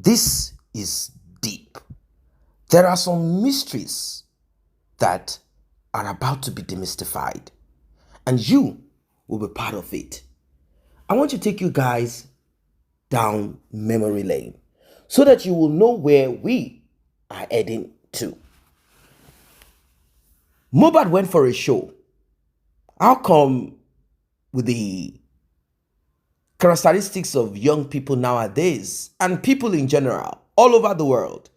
This is deep. There are some mysteries that are about to be demystified, and you will be part of it. I want to take you guys down memory lane so that you will know where we are heading to. MOHBAD went for a show. How come with the characteristics of young people nowadays and people in general all over the world,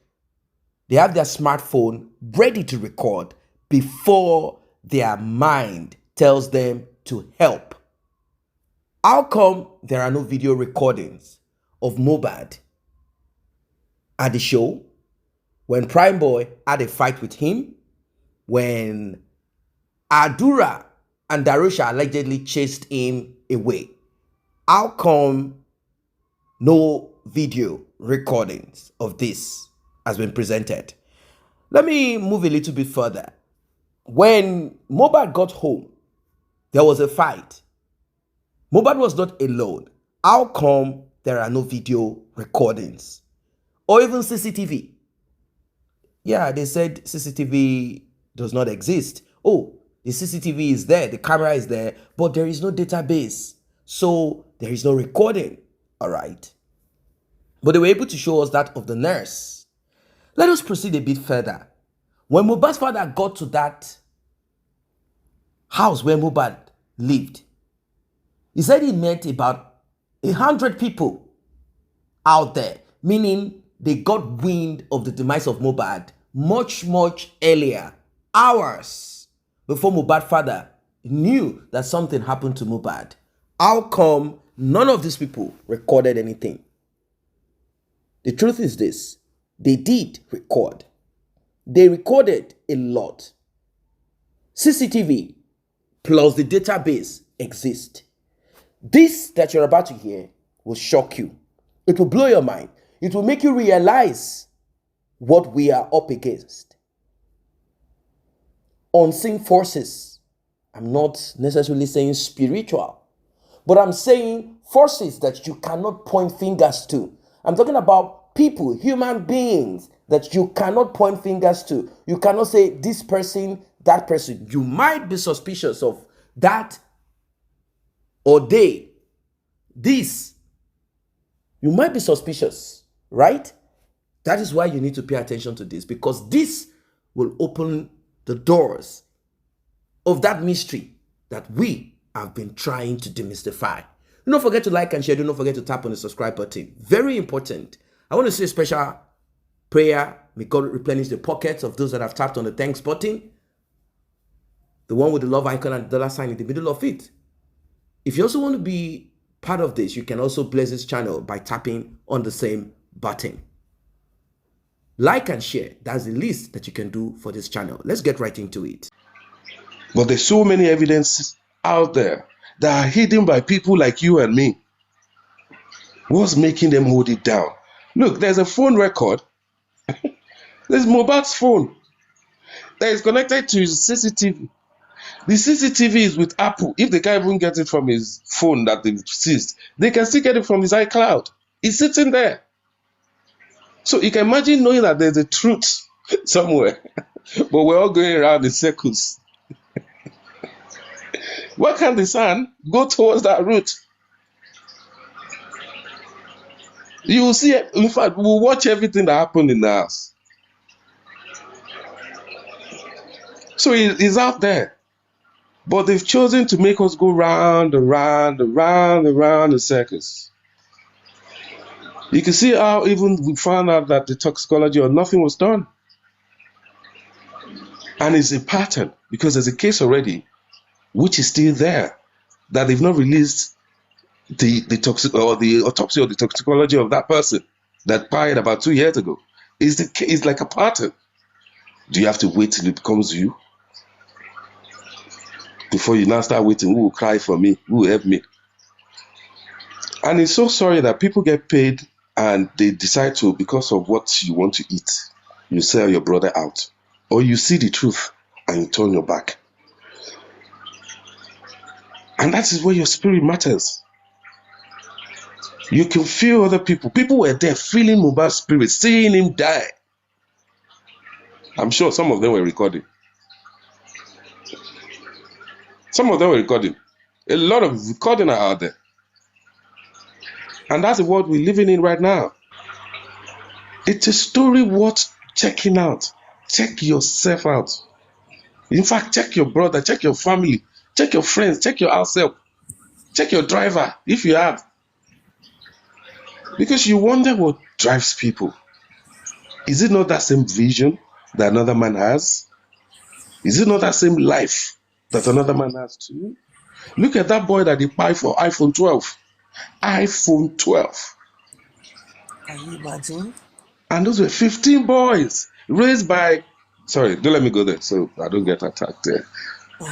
they have their smartphone ready to record before their mind tells them to help? How come there are no video recordings of MOHBAD at the show, when Prime Boy had a fight with him, when ADURA and DAROSHA allegedly chased him away? How come no video recordings of this has been presented? Let me move a little bit further. When MOHBAD got home, there was a fight. MOHBAD was not alone. How come there are no video recordings or even CCTV? Yeah, they said CCTV does not exist. Oh, the CCTV is there, the camera is there, but there is no database. So there is no recording. All right. But they were able to show us that of the nurse. Let us proceed a bit further. When MOHBAD's father got to that house where MOHBAD lived, he said he met about 100 people out there, meaning they got wind of the demise of MOHBAD much earlier, hours before MOHBAD's father knew that something happened to MOHBAD. How come none of these people recorded anything? The truth is this: they did record. They recorded a lot. CCTV plus the database exist. This that you're about to hear will shock you. It will blow your mind. It will make you realize what we are up against. Unseen forces. I'm not necessarily saying spiritual, but I'm saying forces that you cannot point fingers to. I'm talking about people, human beings that you cannot point fingers to. You cannot say this person, that person. You might be suspicious of that or they. This. You might be suspicious, right? That is why you need to pay attention to this, because this will open the doors of that mystery that we have been trying to demystify. Do not forget to like and share. Do not forget to tap on the subscribe button. Very important. I want to say a special prayer. May God replenish the pockets of those that have tapped on the thanks button. The one with the love icon and the dollar sign in the middle of it. If you also want to be part of this, you can also bless this channel by tapping on the same button. Like and share. That's the least that you can do for this channel. Let's get right into it. But there's so many evidences out there that are hidden by people like you and me. What's making them hold it down? Look, there's a phone record. There's MOHBAD's phone that is connected to his CCTV. The CCTV is with Apple. If they can't even get it from his phone that they've seized, they can still get it from his iCLOUD. It's sitting there. So you can imagine knowing that there's a truth somewhere, but we're all going around in circles. Why can't the sun go towards that route? You will see, in fact, we'll watch everything that happened in the house. So he's out there. But they've chosen to make us go round and round and round and round in circles. You can see how even we found out that the toxicology or nothing was done. And it's a pattern, because there's a case already which is still there, that they've not released the autopsy or the toxicology of that person that died about 2 years ago. It's like a pattern. Do you have to wait till it becomes you before you now start waiting? Who will cry for me? Who will help me? And it's so sorry that people get paid and they decide to, because of what you want to eat, you sell your brother out, or you see the truth and you turn your back. And that is where your spirit matters. You can feel other people. People were there feeling Mohbad's spirit, seeing him die. I'm sure some of them were recording. Some of them were recording. A lot of recording are out there. And that's the world we're living in right now. It's a story worth checking out. Check yourself out. In fact, check your brother, check your family, check your friends, check your house help, check your driver if you have. Because you wonder what drives people. Is it not that same vision that another man has? Is it not that same life that another man has too? Look at that boy that they buy for iPhone 12. iPhone 12. Can you imagine? And those were 15 boys raised by, sorry, don't let me go there so I don't get attacked there.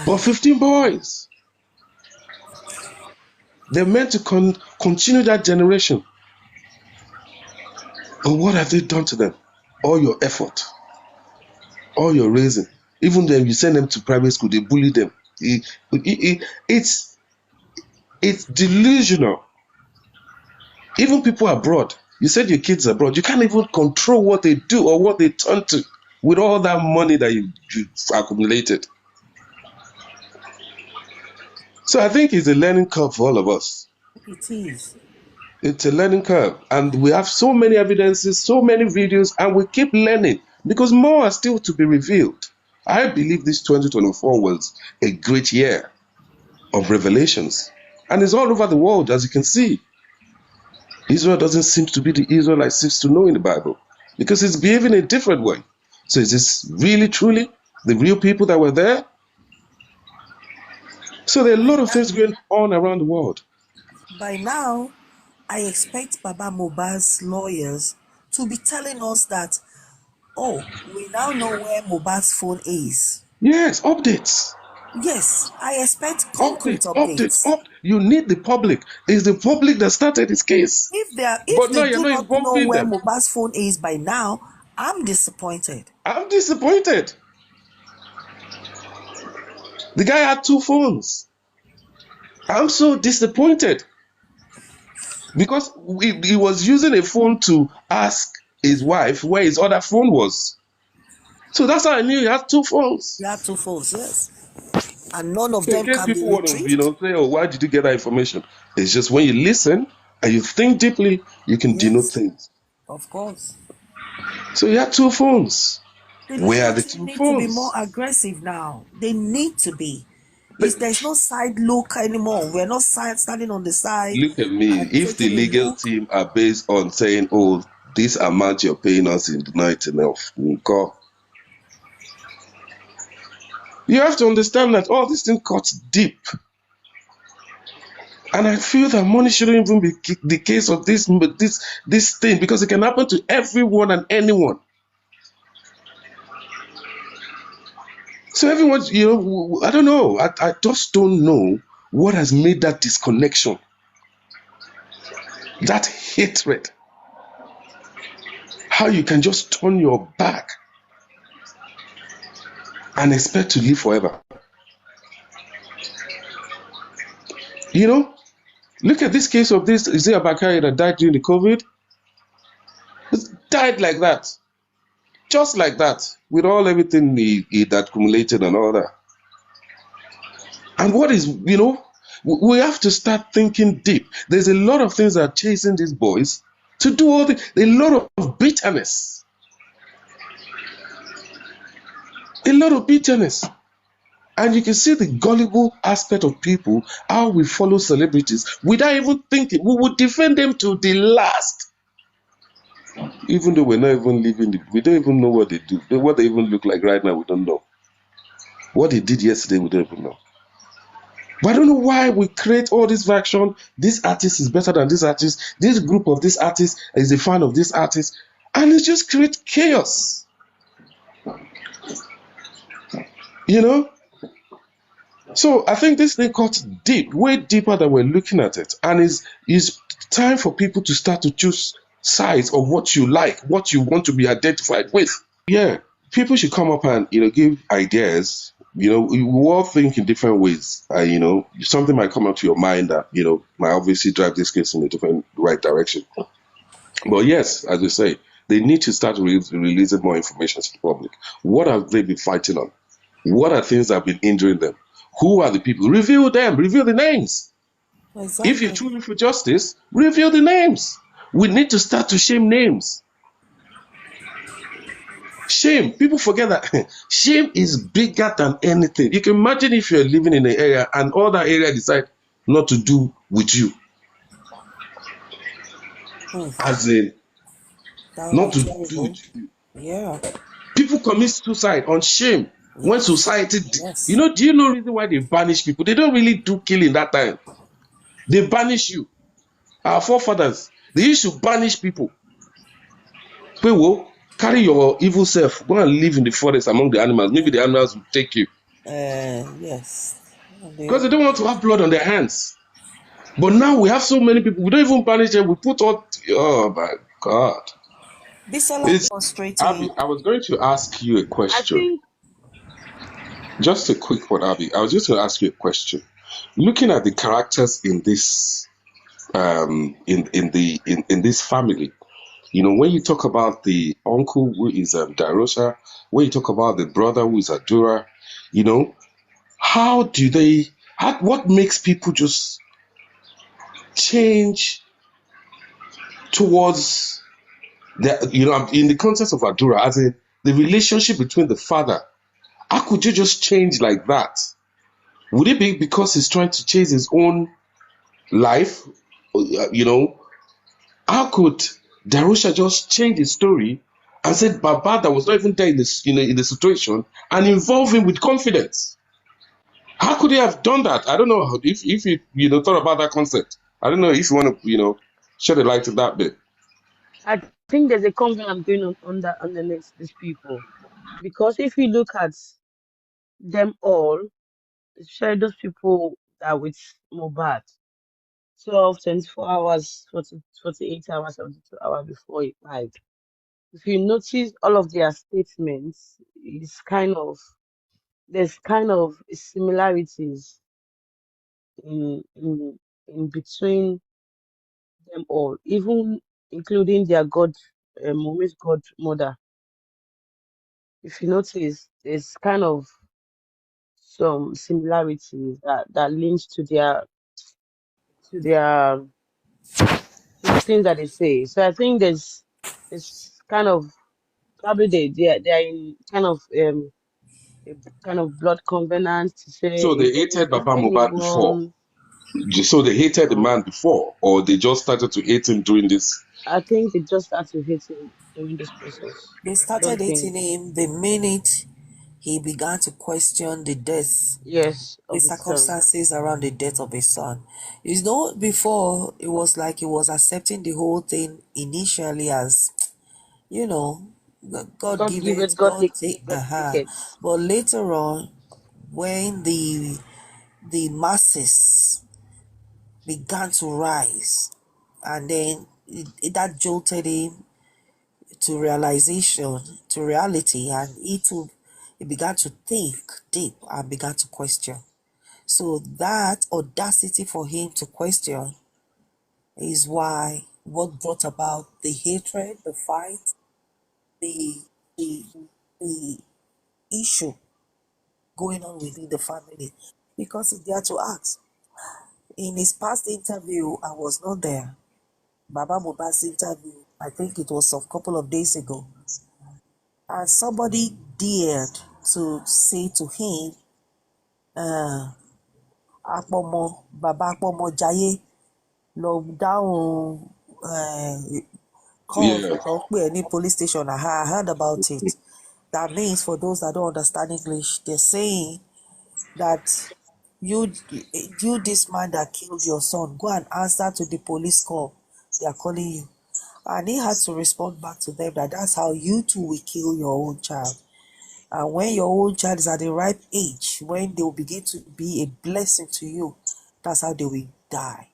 But 15 boys. They're meant to continue that generation. But what have they done to them? All your effort, all your raising. Even then, you send them to private school, they bully them. It's delusional. Even people abroad, you said your kids abroad, you can't even control what they do or what they turn to with all that money that you've accumulated. So I think it's a learning curve for all of us. It is. It's a learning curve. And we have so many evidences, so many videos, and we keep learning because more are still to be revealed. I believe this 2024 was a great year of revelations. And it's all over the world, as you can see. Israel doesn't seem to be the Israel I seems to know in the Bible because it's behaving a different way. So is this really, truly the real people that were there? So there are a lot of things going on around the world. By now, I expect Baba Mohbad's lawyers to be telling us that, oh, we now know where Mohbad's phone is. Yes, updates. Yes, I expect concrete updates. You need the public. It's the public that started this case. If they do not know where Mohbad's phone is by now, I'm disappointed. I'm disappointed. The guy had 2 phones. I'm so disappointed. Because he was using a phone to ask his wife where his other phone was. So that's how I knew he had 2 phones. He had 2 phones, yes. And none of them can be retrieved. People say, oh, why did you get that information? It's just when you listen and you think deeply, you can denote things. Of course. So he had 2 phones. Where are the 2 phones? They need to be more aggressive now. They need to be. There's no side look anymore. We're not standing on the side. Look at me. If the legal team are based on saying, oh, this amount you're paying us is not enough, you have to understand that all this thing cuts deep. And I feel that money shouldn't even be the case of this thing because it can happen to everyone and anyone. So everyone, I don't know. I just don't know what has made that disconnection, that hatred. How you can just turn your back and expect to live forever. Look at this case of this Isaiah Bakari that died during the COVID. He died like that. Just like that, with everything he accumulated and all that. And what is, we have to start thinking deep. There's a lot of things that are chasing these boys to do a lot of bitterness. A lot of bitterness. And you can see the gullible aspect of people, how we follow celebrities without even thinking. We would defend them to the last. Even though we're not even living it, we don't even know what they do. What they even look like right now, we don't know. What they did yesterday, we don't even know. But I don't know why we create all this faction. This artist is better than this artist. This group of this artist is a fan of this artist. And it just creates chaos. So I think this thing cuts deep, way deeper than we're looking at it. And it's time for people to start to choose sides of what you like, what you want to be identified with. Yeah, people should come up and give ideas We all think in different ways. Something might come up to your mind that, might obviously drive this case in a different right direction. But yes, as you say, they need to start releasing more information to the public. What have they been fighting on? What are things that have been injuring them? Who are the people? Reveal them, reveal the names. If you're Exactly. truly for justice, reveal the names. We need to start to shame names. Shame. People forget that shame is bigger than anything. You can imagine if you're living in an area and all that area decide not to do with you, Hmm. as in That would be not to do terrible. with you. Yeah. People commit suicide on shame when Yes. society, Yes. do you know the reason why they banish people? They don't really do killing that time. They banish you. Our forefathers, they used to banish people. People carry your evil self, go and live in the forest among the animals. Maybe the animals will take you Yes. because they don't want to have blood on their hands. But now we have so many people, we don't even banish them. We put all, oh my God. Bisola It's, demonstrating. Abby, I was going to ask you a I question. think Just a quick one, Abby. I was just going to ask you a question. Looking at the characters in this in this family, when you talk about the uncle who is Darosha, when you talk about the brother who is Adura, you know, how do they what makes people just change towards the in the context of Adura, as in the relationship between the father, how could you just change like that? Would it be because he's trying to chase his own life? You know, how could Darusha just change his story and said Baba that was not even there in this, in the situation, and involve him with confidence? How could he have done that? I don't know if you thought about that concept. I don't know if you want to shed a light to that bit. I think there's a covenant going on that underneath these people. Because if you look at them all, especially those people that are with MOHBAD, 12, 24 hours, 40, 48 hours, 72 hours before he died. If you notice all of their statements, there's kind of similarities in in in between them all, even including their Mommy's godmother. If you notice, there's kind of some similarities that links to their to the things that they say. So I think there's kind of probably they are in a kind of blood covenant to say So they hated if Baba Mubad before. anyone. So they hated the um man before, or they just started to hate him during this. I think they just had to hit him during this process. They I started don't think, hating him the minute he began to question the death, yes, the of his son. circumstances around the death of his son. Before it was like he was accepting the whole thing initially as, you know, God God give give it, it, God take, God take it. But later on, when the masses began to rise, and then that jolted him to realization, to reality, and he began to think deep and began to question. So that audacity for him to question is why what brought about the hatred, the fight, the the the issue going on within the family. Because he dared to ask. In his past interview, I was not there. Baba Mohbad's interview, I think it was a couple of days ago. And somebody dared to say to him, Apomo, Baba Apomo Jaye, lọ dáhùn calls Yeah, tó pè ní police station. I heard about it. That means for those that don't understand English, they're saying that you you this man that killed your son, go and answer to the police call. They are calling you. And he had to respond back to them that that's how you too will kill your own child. And when your own child is at the ripe age, when they will begin to be a blessing to you, that's how they will die.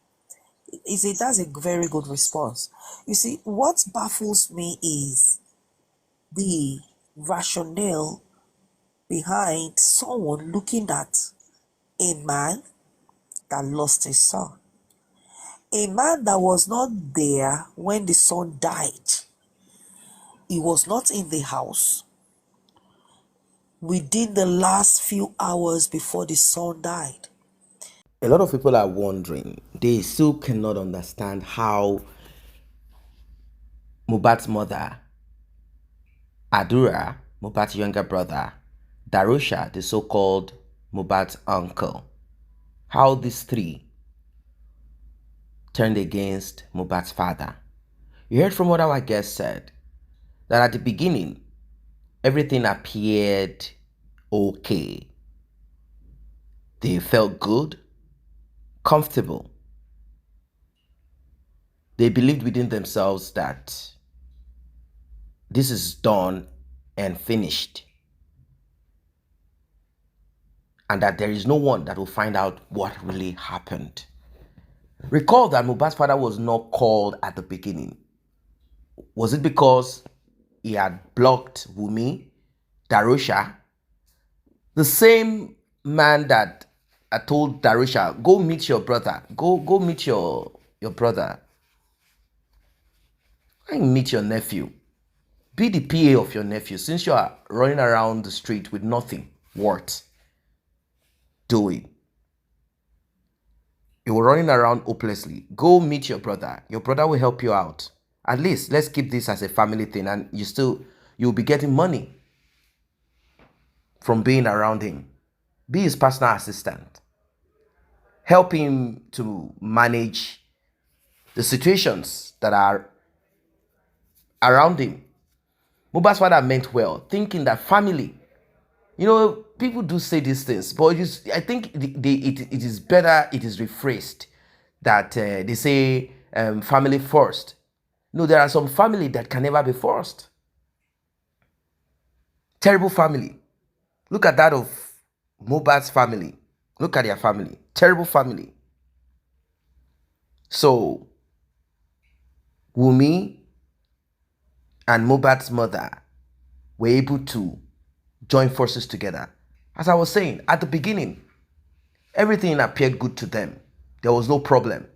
That's a very good response. You see, what baffles me is the rationale behind someone looking at a man that lost his son. A man that was not there when the son died. He was not in the house within the last few hours before the son died. A lot of people are wondering, they still cannot understand how Mohbad's mother, ADURA, Mohbad's younger brother, DAROSHA, the so-called Mohbad's uncle, how these three turned against Mohbad's father. You heard from what our guest said, that at the beginning, everything appeared okay. They felt good, comfortable. They believed within themselves that this is done and finished, and that there is no one that will find out what really happened. Recall that Mohbad's father was not called at the beginning. Was it because he had blocked WUNMI, DAROSHA, the same man that I told DAROSHA, go meet your brother, go meet your brother, and meet your nephew. Be the PA of your nephew, since you are running around the street with nothing worth doing. You were running around hopelessly. Go meet your brother. Your brother will help you out. At least let's keep this as a family thing, and you'll be getting money from being around him. Be his personal assistant. Help him to manage the situations that are around him. Mohbad's father meant well, thinking that family, people do say these things, but I think it is better, it is rephrased, that they say family first. No, there are some family that can never be first. Terrible family. Look at that of Mohbad's family. Look at their family. Terrible family. So, WUNMI and Mohbad's mother were able to join forces together. As I was saying, at the beginning, everything appeared good to them. There was no problem.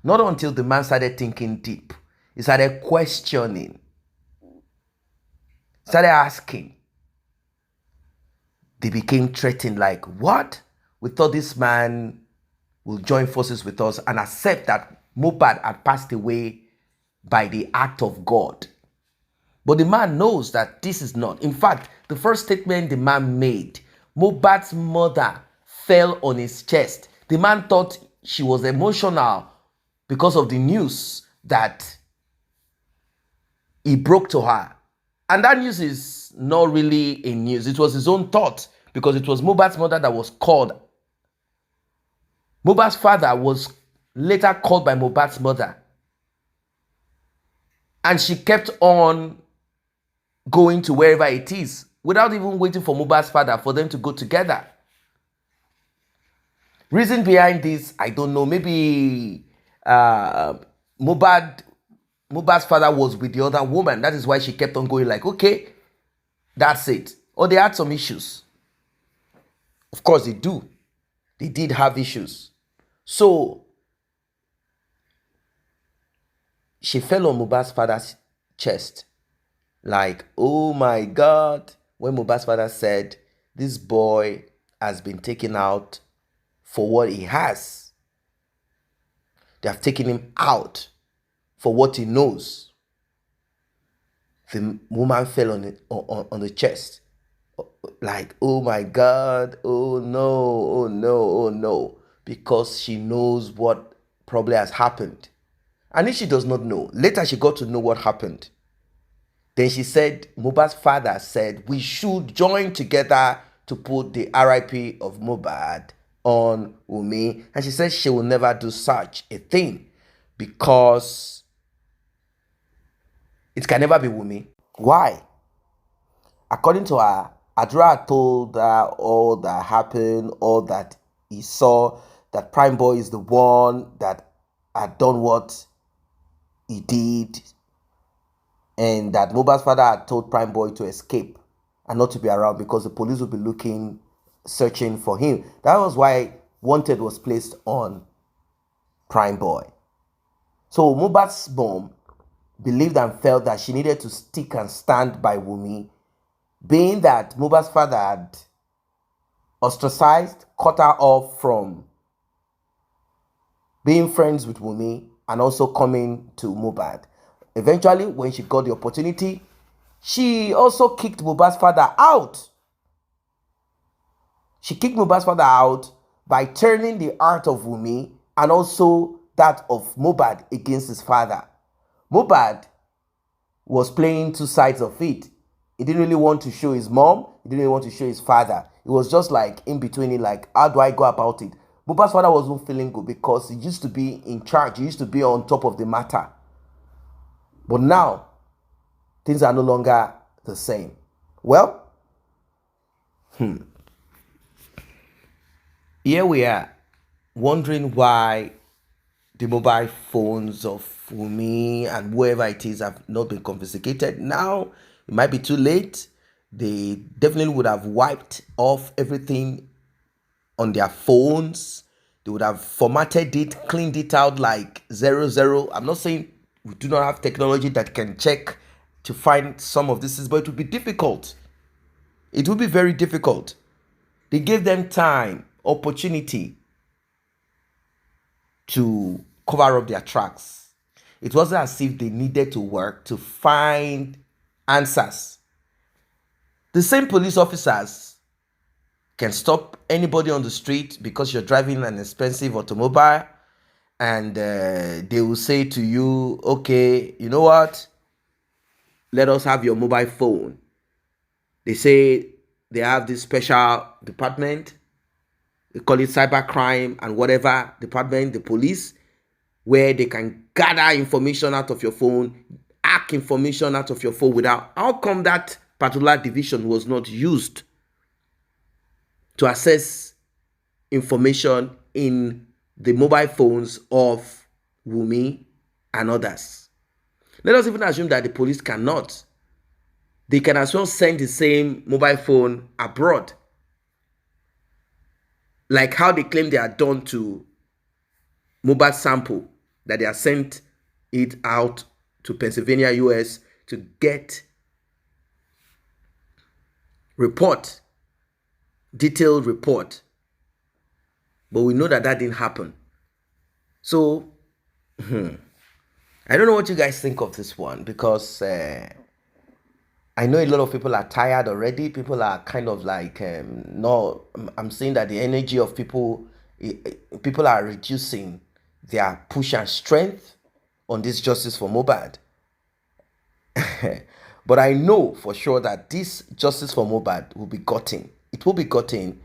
Not until the man started thinking deep. He started questioning. Started asking. They became threatened, like, what? We thought this man will join forces with us and accept that Mohbad had passed away by the act of God. But the man knows that this is not. In fact, the first statement the man made, Mohbad's mother fell on his chest. The man thought she was emotional because of the news that he broke to her. And that news is not really a news. It was his own thought, because it was Mohbad's mother that was called. Mohbad's father was later called by Mohbad's mother. And she kept on going to wherever it is without even waiting for Mohbad's father for them to go together. Reason behind this, I don't know. Maybe Mohbad's father was with the other woman. That is why she kept on going, like, okay, that's it. Or they had some issues. Of course they do. They did have issues. So she fell on Mohbad's father's chest. Like, oh my God. When Mohbad's father said, this boy has been taken out for what he has. They have taken him out for what he knows. The woman fell on the chest. Like, oh my God, oh no, oh no, oh no. Because she knows what probably has happened. And if she does not know, later she got to know what happened. Then she said, Mohbad's father said, we should join together to put the RIP of Mohbad on WUNMI. And she said she will never do such a thing because it can never be WUNMI. Why? According to her, ADURA told her all that happened, all that he saw, that Prime Boy is the one that had done what he did, and that Mohbad's father had told Prime Boy to escape and not to be around because the police will be looking, searching for him. That was why Wanted was placed on Prime Boy. So Mohbad's mom believed and felt that she needed to stick and stand by WUNMI, being that Mohbad's father had ostracized, cut her off from being friends with WUNMI and also coming to Mohbad. Eventually, when she got the opportunity, she also kicked Mohbad's father out. She kicked Mohbad's father out by turning the heart of WUNMI and also that of Mohbad against his father. Mohbad was playing two sides of it. He didn't really want to show his mom. He didn't really want to show his father. It was just like in between it, like, how do I go about it? Mohbad's father wasn't feeling good because he used to be in charge. He used to be on top of the matter. But now, things are no longer the same. Well, here we are, wondering why the mobile phones of WUNMI and whoever it is have not been confiscated. Now, it might be too late. They definitely would have wiped off everything on their phones. They would have formatted it, cleaned it out like 00. I'm not saying we do not have technology that can check to find some of this, but it would be difficult. It would be very difficult. They gave them time, opportunity to cover up their tracks. It wasn't as if they needed to work to find answers. The same police officers can stop anybody on the street because you're driving an expensive automobile, and they will say to you, okay, you know what? Let us have your mobile phone. They say they have this special department. They call it cybercrime and whatever department, the police, where they can gather information out of your phone, hack information out of your phone without. How come that particular division was not used to access information in the mobile phones of WUNMI and others? Let us even assume that the police cannot. They can as well send the same mobile phone abroad, like how they claim they are done to mobile sample, that they are sent it out to Pennsylvania, US, to get report, detailed report. But we know that that didn't happen. So, I don't know what you guys think of this one, because I know a lot of people are tired already. People are kind of like, no, I'm saying that the energy of people are reducing their push and strength on this justice for Mohbad. But I know for sure that this justice for Mohbad will be gotten. It will be gotten.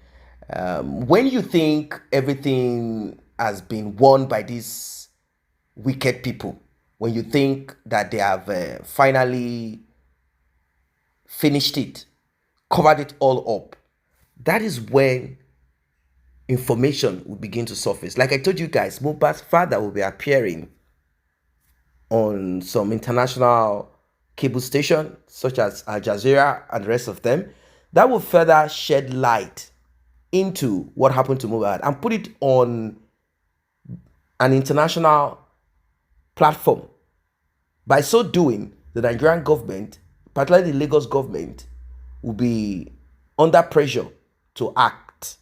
When you think everything has been won by these wicked people, when you think that they have finally finished it, covered it all up, that is when information will begin to surface. Like I told you guys, Mohbad's father will be appearing on some international cable station such as Al Jazeera and the rest of them. That will further shed light into what happened to Mohbad and put it on an international platform. By so doing, the Nigerian government, particularly the Lagos government, will be under pressure to act.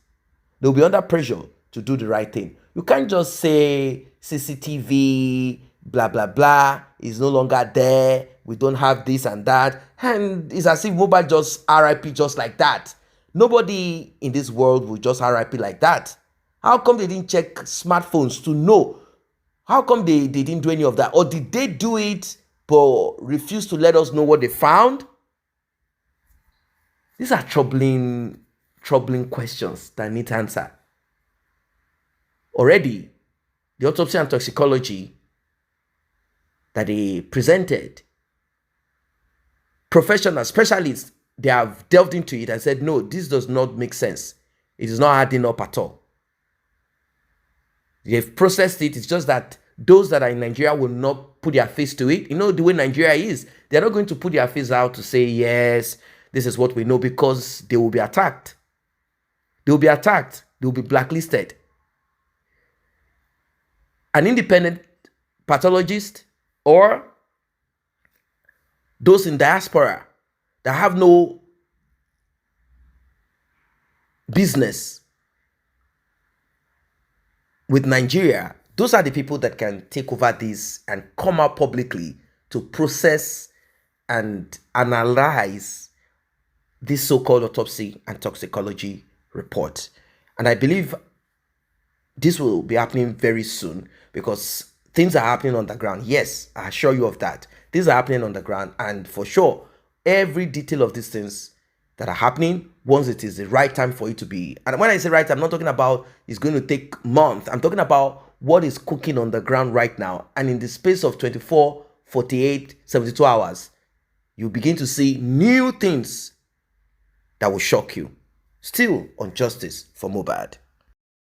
They'll be under pressure to do the right thing. You can't just say CCTV, blah, blah, blah, is no longer there. We don't have this and that. And it's as if Mohbad just RIP just like that. Nobody in this world will just RIP like that. How come they didn't check smartphones to know? How come they didn't do any of that? Or did they do it but refuse to let us know what they found? These are troubling questions that need answer. Already, the autopsy and toxicology that they presented, professional specialists, they have delved into it and said, no, this does not make sense. It is not adding up at all. They've processed it. It's just that those that are in Nigeria will not put their face to it. You know the way Nigeria is. They're not going to put their face out to say, yes, This is what we know, because they will be attacked. They will be attacked. They will be blacklisted. An independent pathologist or those in diaspora that have no business with Nigeria, those are the people that can take over this and come out publicly to process and analyze this so-called autopsy and toxicology report. And I believe this will be happening very soon, because things are happening on the ground. Yes, I assure you of that. Things are happening on the ground, and for sure, every detail of these things that are happening, once it is the right time for it to be. And when I say right, I'm not talking about it's going to take months. I'm talking about what is cooking on the ground right now. And in the space of 24, 48, 72 hours, you begin to see new things that will shock you. Still on Justice for MOHBAD.